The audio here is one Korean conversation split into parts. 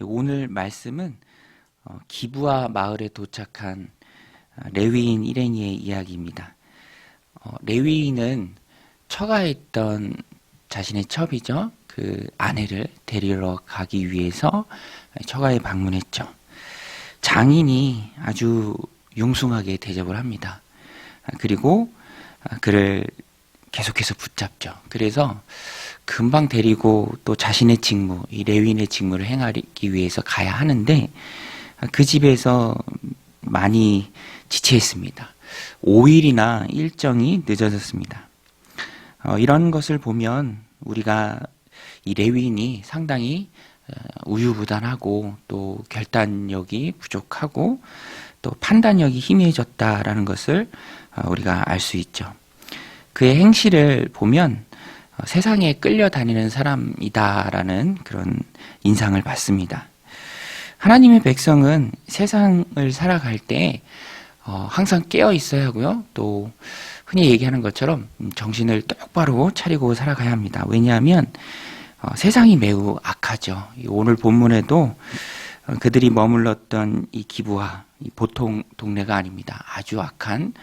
오늘 말씀은 기브아 마을에 도착한 레위인 일행의 이야기입니다. 레위인은 처가에 있던 자신의 첩이죠. 그 아내를 데리러 가기 위해서 처가에 방문했죠. 장인이 아주 융숭하게 대접을 합니다. 그리고 그를 계속해서 붙잡죠. 그래서 금방 데리고 또 자신의 직무, 이 레위인의 직무를 행하기 위해서 가야 하는데 그 집에서 많이 지체했습니다. 5일이나 일정이 늦어졌습니다. 이런 것을 보면 우리가 이 레위인이 상당히 우유부단하고 또 결단력이 부족하고 또 판단력이 희미해졌다라는 것을 우리가 알 수 있죠. 그의 행실을 보면 세상에 끌려다니는 사람이다라는 그런 인상을 받습니다. 하나님의 백성은 세상을 살아갈 때 항상 깨어 있어야 하고요. 또 흔히 얘기하는 것처럼 정신을 똑바로 차리고 살아가야 합니다. 왜냐하면 세상이 매우 악하죠. 오늘 본문에도 그들이 머물렀던 이 기브아, 보통 동네가 아닙니다. 아주 악한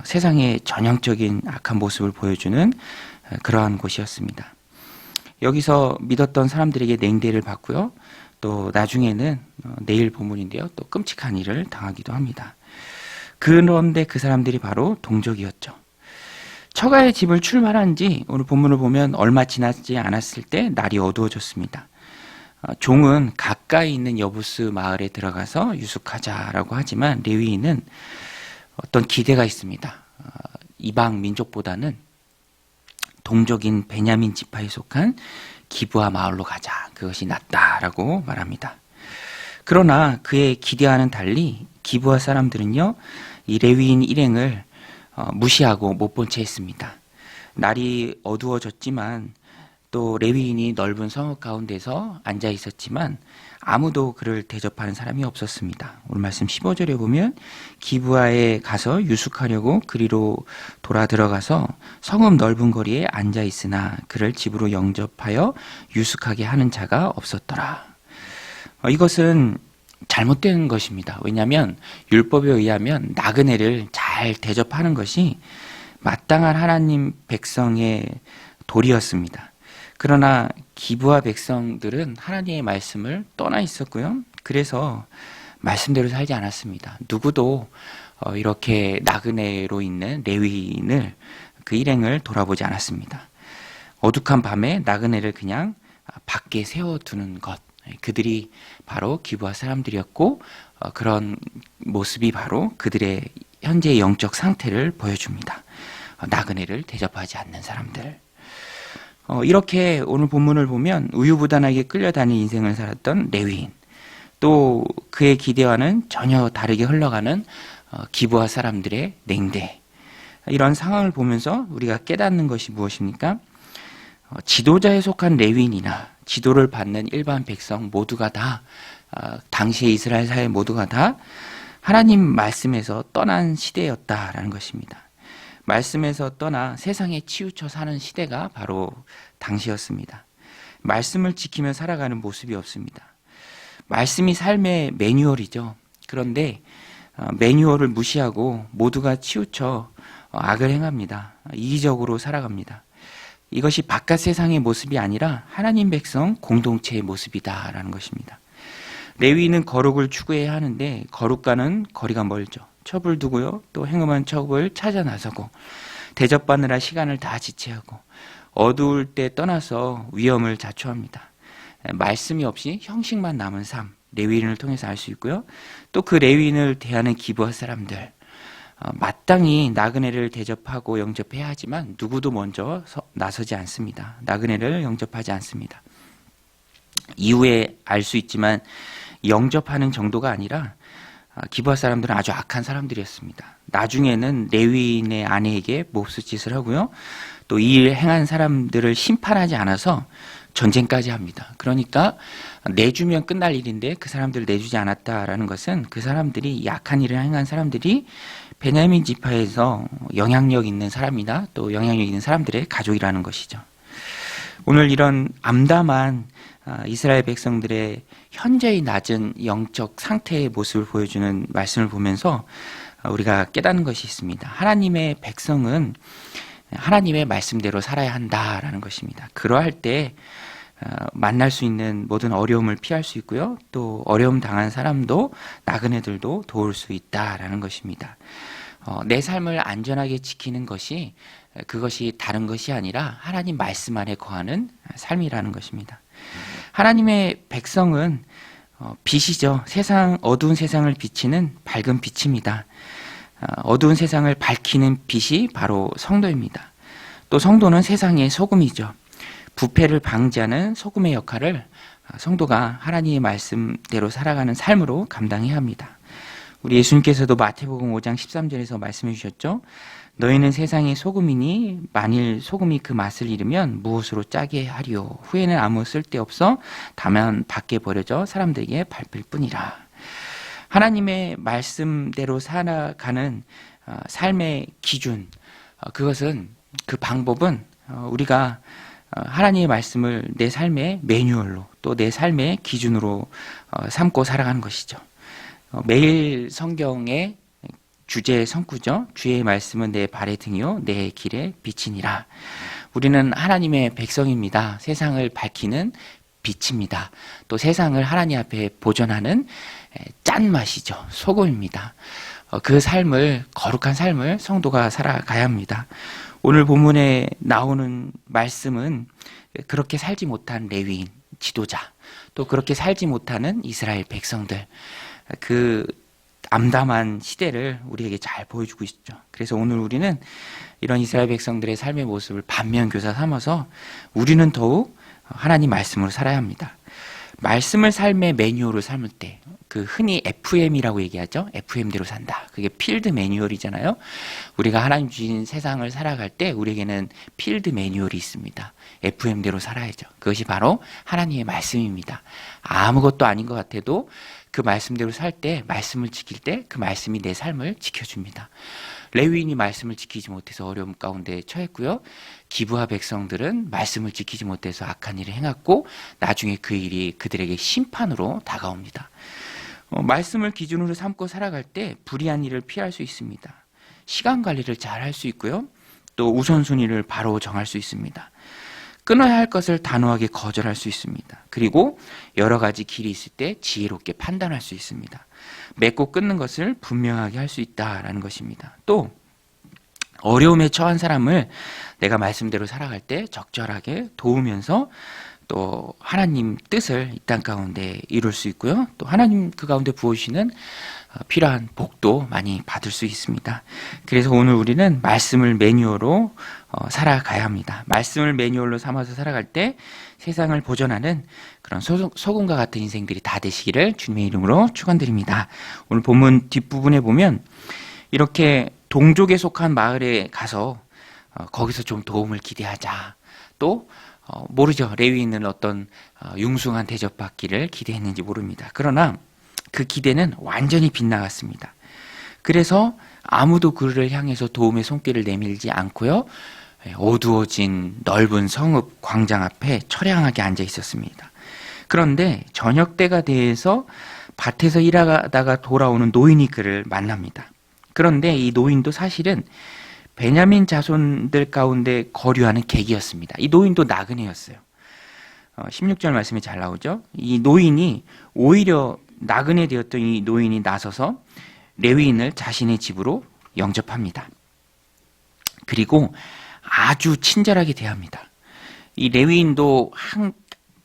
세상의 전형적인 악한 모습을 보여주는 그러한 곳이었습니다. 여기서 믿었던 사람들에게 냉대를 받고요. 또 나중에는 내일 본문인데요. 또 끔찍한 일을 당하기도 합니다. 그런데 그 사람들이 바로 동족이었죠. 처가의 집을 출발한 지 오늘 본문을 보면 얼마 지나지 않았을 때 날이 어두워졌습니다. 종은 가까이 있는 여부스 마을에 들어가서 유숙하자라고 하지만 레위인은 어떤 기대가 있습니다. 이방 민족보다는 동족인 베냐민 지파에 속한 기브아 마을로 가자. 그것이 낫다라고 말합니다. 그러나 그의 기대와는 달리 기브아 사람들은요, 이 레위인 일행을 무시하고 못 본 채 했습니다. 날이 어두워졌지만 또 레위인이 넓은 성읍 가운데서 앉아 있었지만 아무도 그를 대접하는 사람이 없었습니다. 오늘 말씀 15절에 보면 기브아에 가서 유숙하려고 그리로 돌아 들어가서 성읍 넓은 거리에 앉아 있으나 그를 집으로 영접하여 유숙하게 하는 자가 없었더라. 이것은 잘못된 것입니다. 왜냐하면 율법에 의하면 나그네를 잘 대접하는 것이 마땅한 하나님 백성의 도리였습니다. 그러나 기브아 백성들은 하나님의 말씀을 떠나 있었고요. 그래서 말씀대로 살지 않았습니다. 누구도 이렇게 나그네로 있는 레위인을 그 일행을 돌아보지 않았습니다. 어둑한 밤에 나그네를 그냥 밖에 세워두는 것, 그들이 바로 기브아 사람들이었고 그런 모습이 바로 그들의 현재의 영적 상태를 보여줍니다. 나그네를 대접하지 않는 사람들. 이렇게 오늘 본문을 보면 우유부단하게 끌려다니는 인생을 살았던 레위인, 또 그의 기대와는 전혀 다르게 흘러가는 기브아 사람들의 냉대, 이런 상황을 보면서 우리가 깨닫는 것이 무엇입니까? 지도자에 속한 레위인이나 지도를 받는 일반 백성 모두가 다 당시의 이스라엘 사회 모두가 다 하나님 말씀에서 떠난 시대였다라는 것입니다. 말씀에서 떠나 세상에 치우쳐 사는 시대가 바로 당시였습니다. 말씀을 지키며 살아가는 모습이 없습니다. 말씀이 삶의 매뉴얼이죠. 그런데 매뉴얼을 무시하고 모두가 치우쳐 악을 행합니다. 이기적으로 살아갑니다. 이것이 바깥 세상의 모습이 아니라 하나님 백성 공동체의 모습이다라는 것입니다. 레위인은 거룩을 추구해야 하는데 거룩과는 거리가 멀죠. 첩을 두고요. 또 행음한 첩을 찾아 나서고 대접받느라 시간을 다 지체하고 어두울 때 떠나서 위험을 자초합니다. 말씀이 없이 형식만 남은 삶, 레위인을 통해서 알 수 있고요. 또 그 레위인을 대하는 기브아 사람들, 마땅히 나그네를 대접하고 영접해야 하지만 누구도 먼저 나서지 않습니다. 나그네를 영접하지 않습니다. 이후에 알 수 있지만 영접하는 정도가 아니라 기브아 사람들은 아주 악한 사람들이었습니다. 나중에는 레위인의 아내에게 몹쓸짓을 하고요. 또 이 일을 행한 사람들을 심판하지 않아서 전쟁까지 합니다. 그러니까 내주면 끝날 일인데 그 사람들을 내주지 않았다라는 것은 그 사람들이 약한 일을 행한 사람들이 베냐민 지파에서 영향력 있는 사람이나 또 영향력 있는 사람들의 가족이라는 것이죠. 오늘 이런 암담한 이스라엘 백성들의 현재의 낮은 영적 상태의 모습을 보여주는 말씀을 보면서 우리가 깨닫는 것이 있습니다. 하나님의 백성은 하나님의 말씀대로 살아야 한다라는 것입니다. 그러할 때 만날 수 있는 모든 어려움을 피할 수 있고요. 또 어려움 당한 사람도 나그네들도 도울 수 있다라는 것입니다. 내 삶을 안전하게 지키는 것이 그것이 다른 것이 아니라 하나님 말씀 안에 거하는 삶이라는 것입니다. 하나님의 백성은 빛이죠. 어두운 세상을 비치는 밝은 빛입니다. 어두운 세상을 밝히는 빛이 바로 성도입니다. 또 성도는 세상의 소금이죠. 부패를 방지하는 소금의 역할을 성도가 하나님의 말씀대로 살아가는 삶으로 감당해야 합니다. 우리 예수님께서도 마태복음 5장 13절에서 말씀해 주셨죠. 너희는 세상의 소금이니 만일 소금이 그 맛을 잃으면 무엇으로 짜게 하리요. 후에는 아무 쓸데없어 다만 밖에 버려져 사람들에게 밟힐 뿐이라. 하나님의 말씀대로 살아가는 삶의 기준, 그것은 그 방법은 우리가 하나님의 말씀을 내 삶의 매뉴얼로 또 내 삶의 기준으로 삼고 살아가는 것이죠. 매일 성경의 주제 성구죠. 주의 말씀은 내 발의 등이요 내 길의 빛이니라. 우리는 하나님의 백성입니다. 세상을 밝히는 빛입니다. 또 세상을 하나님 앞에 보존하는 짠맛이죠. 소금입니다. 그 삶을, 거룩한 삶을 성도가 살아가야 합니다. 오늘 본문에 나오는 말씀은 그렇게 살지 못한 레위인, 지도자, 또 그렇게 살지 못하는 이스라엘 백성들, 그 암담한 시대를 우리에게 잘 보여주고 있죠. 그래서 오늘 우리는 이런 이스라엘 백성들의 삶의 모습을 반면교사 삼아서 우리는 더욱 하나님 말씀으로 살아야 합니다. 말씀을 삶의 매뉴얼을 삼을 때, 그 흔히 FM이라고 얘기하죠. FM대로 산다. 그게 필드 매뉴얼이잖아요. 우리가 하나님 주신 세상을 살아갈 때 우리에게는 필드 매뉴얼이 있습니다. FM대로 살아야죠. 그것이 바로 하나님의 말씀입니다. 아무것도 아닌 것 같아도 그 말씀대로 살 때, 말씀을 지킬 때 그 말씀이 내 삶을 지켜줍니다. 레위인이 말씀을 지키지 못해서 어려움 가운데 처했고요. 기브아 백성들은 말씀을 지키지 못해서 악한 일을 행했고 나중에 그 일이 그들에게 심판으로 다가옵니다. 말씀을 기준으로 삼고 살아갈 때 불의한 일을 피할 수 있습니다. 시간 관리를 잘 할 수 있고요. 또 우선순위를 바로 정할 수 있습니다. 끊어야 할 것을 단호하게 거절할 수 있습니다. 그리고 여러 가지 길이 있을 때 지혜롭게 판단할 수 있습니다. 맺고 끊는 것을 분명하게 할 수 있다라는 것입니다. 또 어려움에 처한 사람을 내가 말씀대로 살아갈 때 적절하게 도우면서 또 하나님 뜻을 이 땅 가운데 이룰 수 있고요. 또 하나님 그 가운데 부어주시는 필요한 복도 많이 받을 수 있습니다. 그래서 오늘 우리는 말씀을 매뉴얼로 살아가야 합니다. 말씀을 매뉴얼로 삼아서 살아갈 때 세상을 보존하는 그런 소금과 같은 인생들이 다 되시기를 주님의 이름으로 축원드립니다. 오늘 본문 뒷부분에 보면 이렇게 동족에 속한 마을에 가서 거기서 좀 도움을 기대하자. 또 모르죠. 레위인은 어떤 융숭한 대접받기를 기대했는지 모릅니다. 그러나 그 기대는 완전히 빗나갔습니다. 그래서 아무도 그를 향해서 도움의 손길을 내밀지 않고요. 어두워진 넓은 성읍 광장 앞에 처량하게 앉아 있었습니다. 그런데 저녁 때가 돼서 밭에서 일하다가 돌아오는 노인이 그를 만납니다. 그런데 이 노인도 사실은 베냐민 자손들 가운데 거류하는 객이었습니다. 이 노인도 나그네였어요. 16절 말씀이 잘 나오죠. 이 노인이 오히려 나그네 되었던 이 노인이 나서서 레위인을 자신의 집으로 영접합니다. 그리고 아주 친절하게 대합니다. 이 레위인도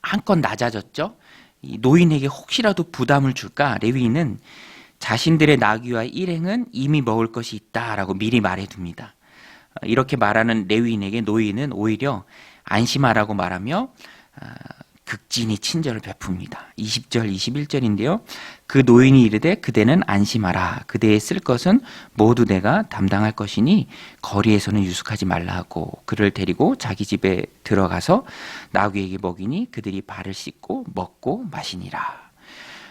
한껏 낮아졌죠. 이 노인에게 혹시라도 부담을 줄까 레위인은 자신들의 나귀와 일행은 이미 먹을 것이 있다라고 미리 말해둡니다. 이렇게 말하는 레위인에게 노인은 오히려 안심하라고 말하며 극진히 친절을 베풉니다. 20절, 21절인데요. 그 노인이 이르되 그대는 안심하라. 그대의 쓸 것은 모두 내가 담당할 것이니 거리에서는 유숙하지 말라 하고 그를 데리고 자기 집에 들어가서 나귀에게 먹이니 그들이 발을 씻고 먹고 마시니라.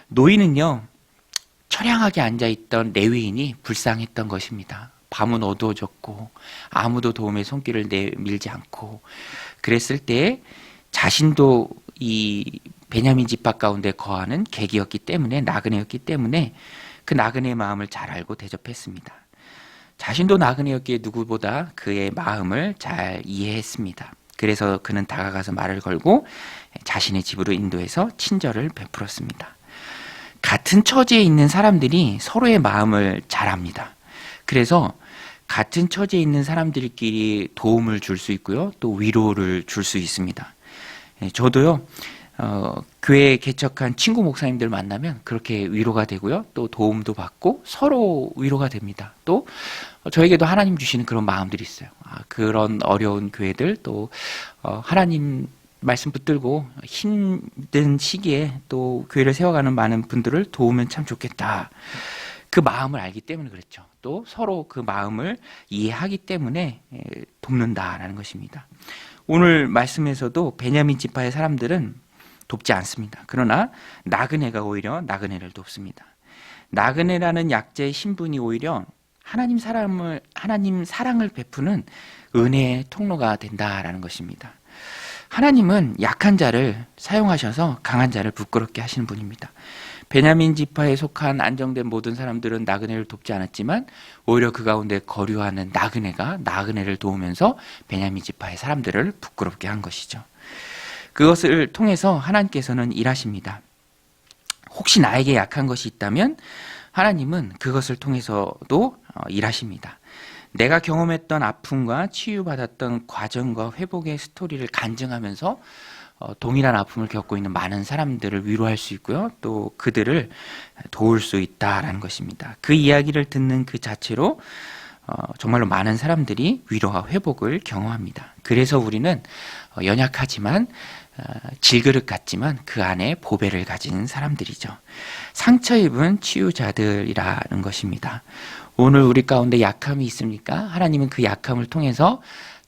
노인은요. 처량하게 앉아있던 레위인이 불쌍했던 것입니다. 밤은 어두워졌고 아무도 도움의 손길을 내밀지 않고 그랬을 때 자신도 이 베냐민 지파 가운데 거하는 객이었기 때문에, 나그네였기 때문에 그 나그네의 마음을 잘 알고 대접했습니다. 자신도 나그네였기에 누구보다 그의 마음을 잘 이해했습니다. 그래서 그는 다가가서 말을 걸고 자신의 집으로 인도해서 친절을 베풀었습니다. 같은 처지에 있는 사람들이 서로의 마음을 잘 압니다. 그래서 같은 처지에 있는 사람들끼리 도움을 줄 수 있고요, 또 위로를 줄 수 있습니다. 저도요, 교회에 개척한 친구 목사님들 만나면 그렇게 위로가 되고요, 또 도움도 받고 서로 위로가 됩니다. 또 저에게도 하나님 주시는 그런 마음들이 있어요. 그런 어려운 교회들, 또 하나님 말씀 붙들고 힘든 시기에 또 교회를 세워가는 많은 분들을 도우면 참 좋겠다. 그 마음을 알기 때문에 그렇죠. 또 서로 그 마음을 이해하기 때문에 돕는다라는 것입니다. 오늘 말씀에서도 베냐민 지파의 사람들은 돕지 않습니다. 그러나 나그네가 오히려 나그네를 돕습니다. 나그네라는 약자의 신분이 오히려 하나님 사랑을 베푸는 은혜의 통로가 된다라는 것입니다. 하나님은 약한 자를 사용하셔서 강한 자를 부끄럽게 하시는 분입니다. 베냐민 지파에 속한 안정된 모든 사람들은 나그네를 돕지 않았지만 오히려 그 가운데 거류하는 나그네가 나그네를 도우면서 베냐민 지파의 사람들을 부끄럽게 한 것이죠. 그것을 통해서 하나님께서는 일하십니다. 혹시 나에게 약한 것이 있다면 하나님은 그것을 통해서도 일하십니다. 내가 경험했던 아픔과 치유받았던 과정과 회복의 스토리를 간증하면서 동일한 아픔을 겪고 있는 많은 사람들을 위로할 수 있고요, 또 그들을 도울 수 있다라는 것입니다. 그 이야기를 듣는 그 자체로 정말로 많은 사람들이 위로와 회복을 경험합니다. 그래서 우리는 연약하지만 질그릇 같지만 그 안에 보배를 가진 사람들이죠. 상처 입은 치유자들이라는 것입니다. 오늘 우리 가운데 약함이 있습니까? 하나님은 그 약함을 통해서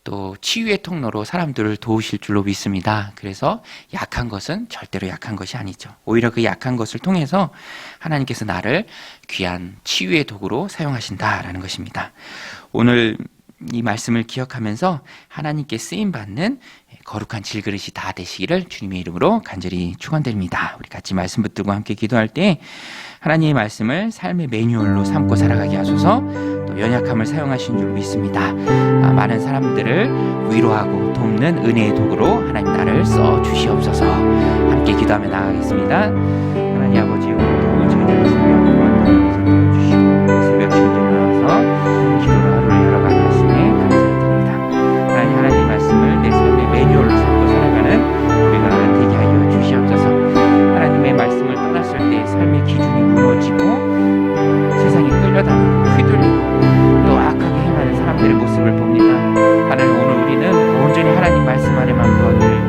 또 치유의 통로로 사람들을 도우실 줄로 믿습니다. 그래서 약한 것은 절대로 약한 것이 아니죠. 오히려 그 약한 것을 통해서 하나님께서 나를 귀한 치유의 도구로 사용하신다라는 것입니다. 오늘 이 말씀을 기억하면서 하나님께 쓰임받는 거룩한 질그릇이 다 되시기를 주님의 이름으로 간절히 축원드립니다. 우리 같이 말씀 붙들고 함께 기도할 때 하나님의 말씀을 삶의 매뉴얼로 삼고 살아가게 하소서. 또 연약함을 사용하신 줄 믿습니다. 많은 사람들을 위로하고 돕는 은혜의 도구로 하나님 나를 써 주시옵소서. 함께 기도하며 나아가겠습니다. 하나님 아버지, 오늘도 저희들의 새벽 주시고 새벽 준비를 나와서 기도로 하루를 열어가게 하시니 감사드립니다. 하나님 말씀을 내 삶의 매뉴얼로 삼고 살아가는 우리가 되게 하여 주시옵소서. 하나님의 말씀을 떠났을 때 삶의 기준이 무너지고 세상에 끌려다니고 휘둘리고 또 악하게 행하는 사람들의 모습을 봅니다. 하나님, 오늘 우리는 온전히 하나님 말씀 안에만 거하기를